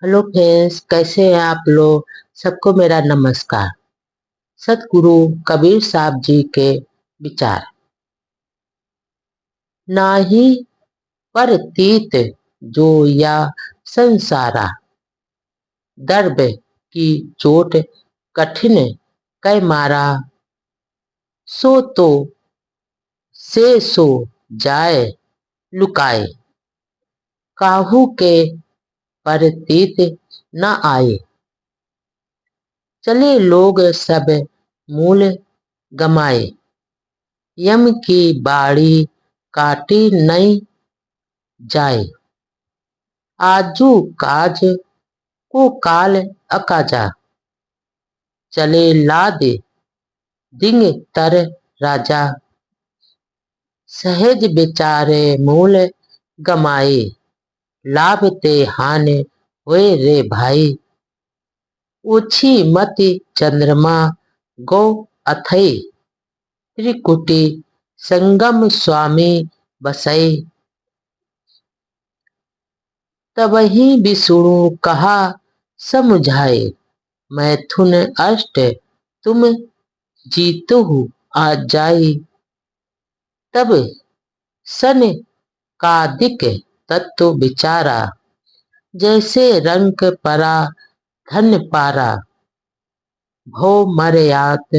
Hello friends, कैसे हैं आप लोग। सबको मेरा नमस्कार। सतगुरु कबीर साहब जी के विचार। नाही परतीत जो या संसारा, दर्ब की चोट कठिन कै मारा। सो तो से सो जाए लुकाए, काहू के परतीत न आए। चले लोग सब मूल गमाए, यम की बाड़ी काटी नहीं जाए। आजू काज को काल अकाजा, चले लाद दिंग तर राजा। सहज बेचारे मूल गमाए, लाभ ते हानि हुए रे भाई। ओछी मति चंद्रमा गौ अथई, त्रिकुटी संगम स्वामी बसई। तबहि विष्णु कहा समुझाए, मैथुन अष्ट तुम जीतहु आ जाई। तब सन कादिक तत्व विचारा, जैसे रंक परा धन पारा। भो मरयात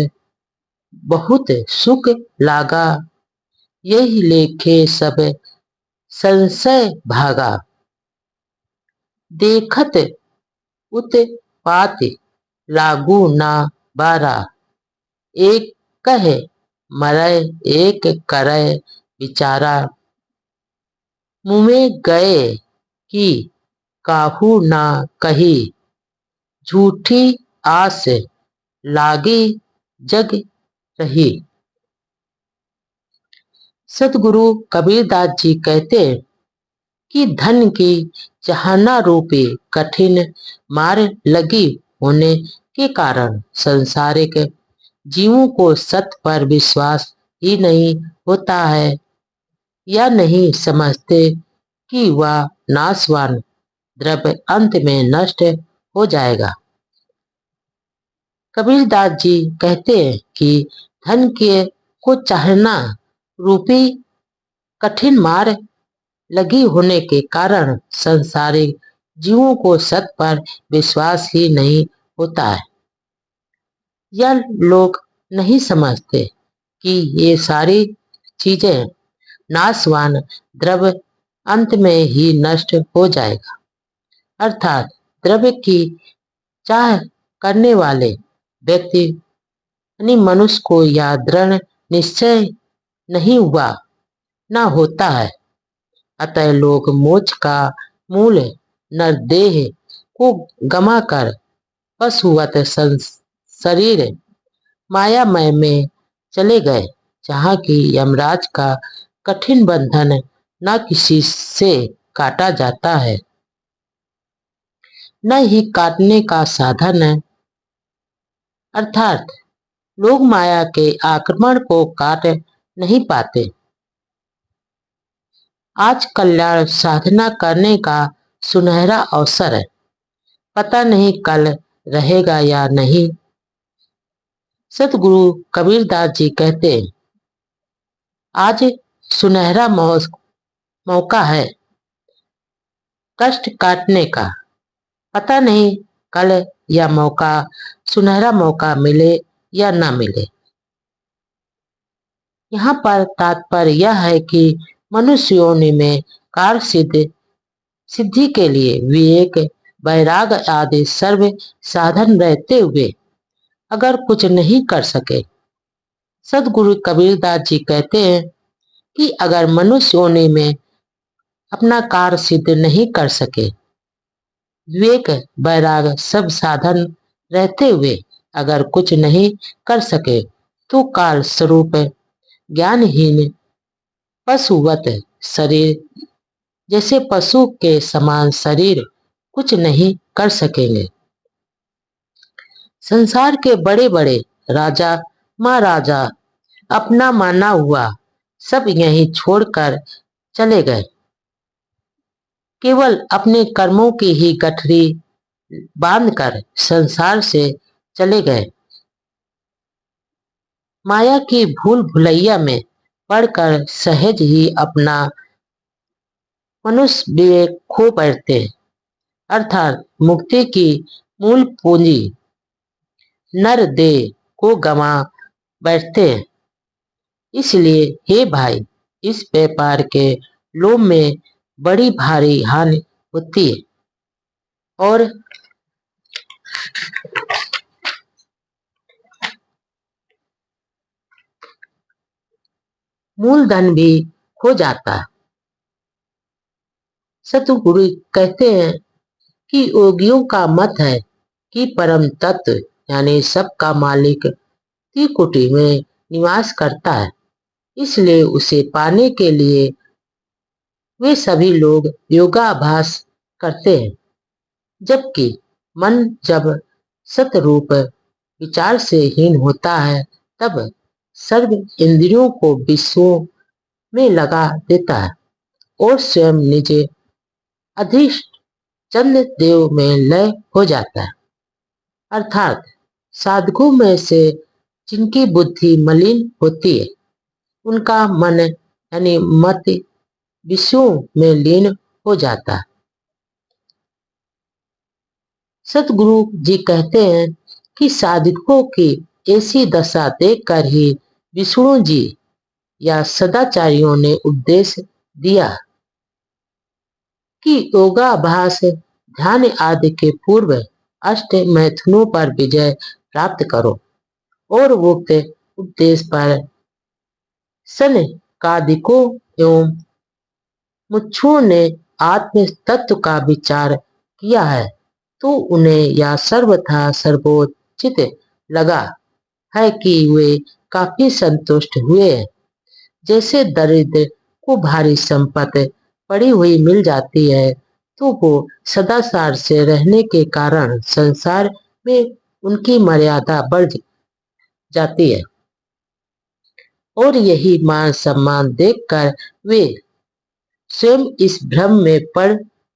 बहुत सुख लागा, यही लेखे सब संशय भागा। देखत उत्पात लागू ना बारा, एक कहे मरय एक करय विचारा। मुँहे गए कि काहू ना कही, झूठी आस लागी जग रही। सतगुरु कबीरदास जी कहते हैं कि धन की चाहना रूपी कठिन मार लगी होने के कारण संसारिक जीवों को सत्य पर विश्वास ही नहीं होता है, या नहीं समझते कि वह नाशवान द्रव्य अंत में नष्ट हो जाएगा। कबीरदास जी कहते हैं कि धन के को चाहना रूपी कठिन मार लगी होने के कारण संसारिक जीवों को सत्य पर विश्वास ही नहीं होता है। यह लोग नहीं समझते कि ये सारी चीजें नाशवान द्रव्य अंत में ही नष्ट हो जाएगा। अर्थात द्रव्य की चाह करने वाले व्यक्ति यानी मनुष्य को यह दृढ़ निश्चय नहीं हुआ न होता है। अतः लोग मोक्ष का मूल नरदेह को गमाकर पशुवत शरीर मायामय में चले गए, जहाँ की यमराज का कठिन बंधन न किसी से काटा जाता है, न ही काटने का साधन है। अर्थात लोग माया के आक्रमण को काट नहीं पाते। आज कल्याण साधना करने का सुनहरा अवसर है, पता नहीं कल रहेगा या नहीं। सतगुरु कबीरदास जी कहते हैं, आज सुनहरा मौका है कष्ट काटने का, पता नहीं कल यह मौका सुनहरा मौका मिले या ना मिले। यहाँ पर तात्पर्य यह है कि मनुष्य योनि में कार्य सिद्धि के लिए विवेक वैराग आदि सर्व साधन रहते हुए अगर कुछ नहीं कर सके। सदगुरु कबीरदास जी कहते हैं कि अगर मनुष्य योनि में अपना कार्य सिद्ध नहीं कर सके, विवेक वैराग सब साधन रहते हुए अगर कुछ नहीं कर सके, तो काल स्वरूप ज्ञानहीन पशुवत शरीर जैसे पशु के समान शरीर कुछ नहीं कर सकेंगे। संसार के बड़े बड़े राजा महाराजा अपना माना हुआ सब यहीं छोड़कर चले गए, केवल अपने कर्मों की ही गठरी बांधकर संसार से चले गए। माया की भूल भुलैया में पढ़कर सहज ही अपना मनुष्य विवेक खो बैठते हैं, अर्थात मुक्ति की मूल पूंजी नर देह को गंवा बैठते हैं। इसलिए हे भाई, इस व्यापार के लोभ में बड़ी भारी हानि होती है और मूलधन भी खो जाता है। सतगुरु कहते हैं कि योगियों का मत है कि परम तत्व यानी सबका मालिक त्रिकुटी में निवास करता है, इसलिए उसे पाने के लिए वे सभी लोग योगाभ्यास करते हैं। जबकि मन जब सतरूप विचार से हीन होता है तब सर्व इंद्रियों को विषयों में लगा देता है और स्वयं निज अधिष्ठ चंद्र देव में लय हो जाता है। अर्थात साधकों में से जिनकी बुद्धि मलिन होती है उनका मन यानी मत विषयों में लीन हो जाता है। सतगुरु जी कहते हैं कि साधकों की ऐसी दशा देखकर ही विष्णु जी या सदाचार्यों ने उपदेश दिया कि योगाभ्यास ध्यान आदि के पूर्व अष्ट मैथुनों पर विजय प्राप्त करो और उक्त उपदेश पर सनकादिकों एवं मुच्छुओं ने आत्म तत्व का विचार किया है तो उन्हें यह सर्वथा सर्वोचित लगा है कि वे काफी संतुष्ट हुए हैं। जैसे दरिद्र को भारी संपत्ति पड़ी हुई मिल जाती है तो वो सदाचार से रहने के कारण संसार में उनकी मर्यादा बढ़ जाती है और यही मान सम्मान देखकर वे स्वयं इस भ्रम में पड़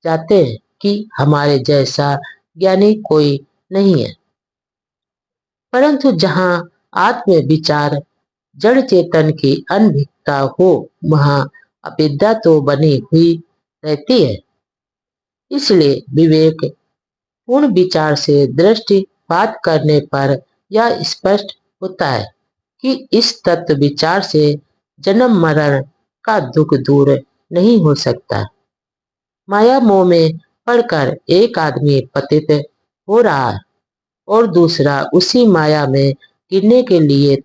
जाते हैं कि हमारे जैसा ज्ञानी कोई नहीं है। परंतु जहाँ आत्म विचार जड़ चेतन की अनभिज्ञता हो वहाँ अविद्या तो बनी हुई रहती है। इसलिए विवेक पूर्ण विचार से दृष्टिपात करने पर यह स्पष्ट होता है कि इस तत्व विचार से जन्म मरण का दुख दूर नहीं हो सकता। माया मोह में पड़कर एक आदमी पतित हो रहा है और दूसरा उसी माया में गिरने के लिए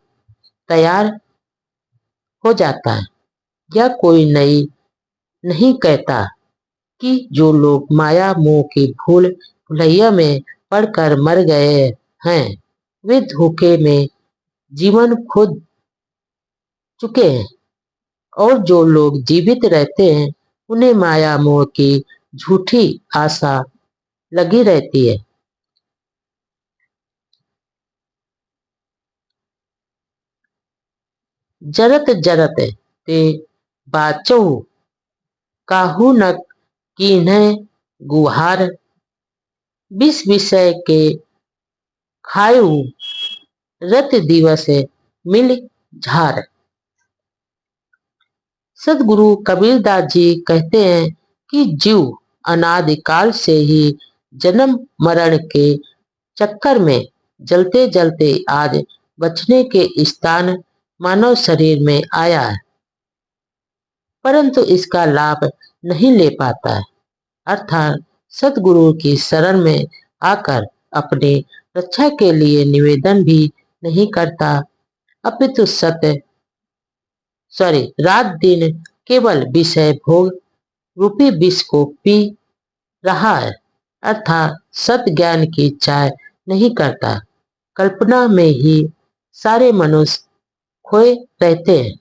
तैयार हो जाता है। यह कोई नई नहीं कहता कि जो लोग माया मोह की भूल भुलैया में पड़कर मर गए हैं वे धोखे में जीवन खो चुके हैं और जो लोग जीवित रहते हैं उन्हें माया मोह की झूठी आशा लगी रहती है। जरत जरत ते बाचहु काहू न कीन्ह गुहार विष विषय के खायु रत दिवस मिल झार। सदगुरु कबीरदास जी कहते हैं कि जीव अनादिकाल से ही जन्म मरण के चक्कर में जलते जलते आज बचने के स्थान मानव शरीर में आया है, परंतु इसका लाभ नहीं ले पाता है। अर्थात सतगुरु की शरण में आकर अपनी रक्षा के लिए निवेदन भी नहीं करता, अपितु रात दिन केवल विषय भोग रूपी विष को पी रहा है, अर्थात सत ज्ञान की चाय नहीं करता। कल्पना में ही सारे मनुष्य खोए रहते हैं।